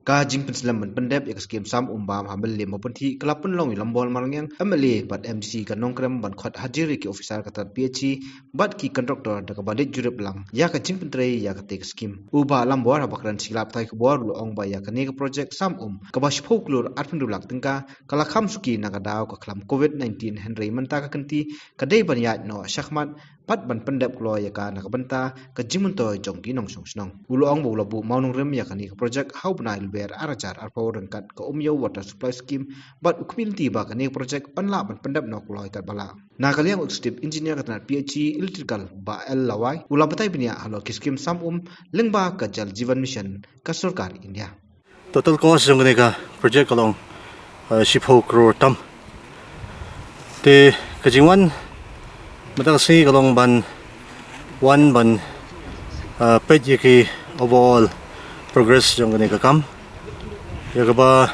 ka jing slem pendep yak skim sam umbam hamel le Mawpynthih kelapun long lambol marangyang MLA bat MC ka Nongkrem ban khot hajiri ki ophisar katat PhD bat ki kontraktor da ka bandit jurip lang ya ka jing pentrei ya ka tek skim uba lambor bakran silap tai khbor lu ong ba ya ka ne project sam ka ba shphok lur atpun lak tingka kala kham suki na ka daw ka khlam COVID-19 henry manta ka kanti ka dei ban ya no shakhmat pat ban pendep klo ya ka na ka banta ka jimunto jongki nong song snong ulo ong bo labu maunong rem ya ka ne project how bnai ber arajar arpo ryngkat ka umyo water supply scheme but community ba ka ne project panla ban pendep no klo kat bala na kaliang executive engineer ka na PhD electrical ba el lawai ula batai binia halo ki scheme sam lengba ka jal jivan mission ka sarkar India total cost jong ne ka project along 16 crore tam te ka jingwan matang si kalong ban one ban pet ki overall progress jong ne ka kam ya ka ba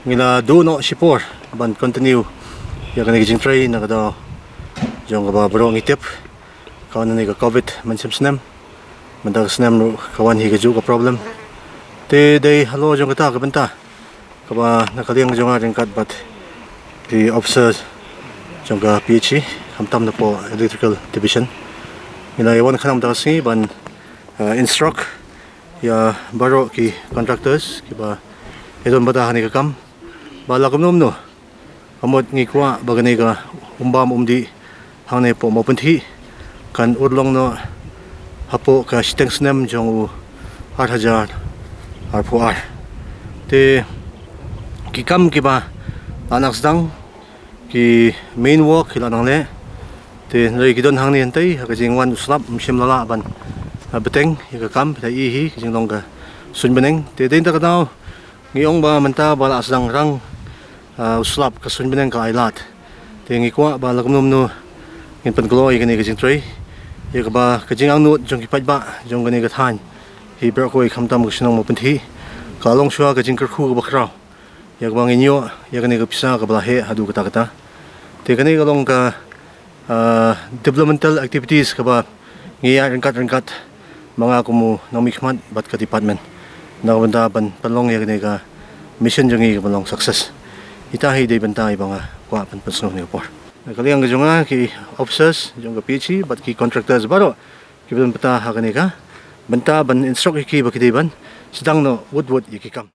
ngila do no sipor ban continue ya ka ne jing try na ka do jong ka ba bro ngitep ka ne ka covid man snem mandag snem kawan hi ka ju ka problem te dei halo jong ka ta ka banta ka ba nakaliang jong ryngkat but the ophisar jong ka PhD tam na po electrical division ina yawan khanam da si ban instruct ya baro ki contractors ki ba edon bata hani ka kam bala kumnom no amot ngi kwa bagani ka umbam umdi hangne po Mawpynthih kan urlong no hapo ka stengsnem jong 8000 arpo ar te ki kam ki ba anak sedang ki main work hilanang le te nai ki don hang ni antai ka jingwan uslap mshim lala ban beteng ka kam ta i hi jing long ka sun beneng te den ta ka daw ngiong ba manta bala asang rang uslap ka sun beneng ka ailat te ngi kwa ba lakumnom no ngin pan gloi ka ni ka jing trai ya ka ba ka jing ang nu jong ki pat ba jong ka ni ka than hi ber koi kham tam ka sinong Mawpynthih ka long shwa ka jing kar khu ka ba kra ya ka ba nginyo ya ka ni ka pisa ka bala he hadu ka ta te ka ni ka long ka developmental activities ka ba ngiya ryngkat mga kumu nomikmat bat ka department na banda ban palong ya ka mission jongi ka balong success itahi de banta ibanga kwa pan pasno ni por kaliang jonga ki officers jong ka PhD bat ki contractors baro ki ban pata ha ka banta ban instruct ki ba ki ban sedang no wood yaki kam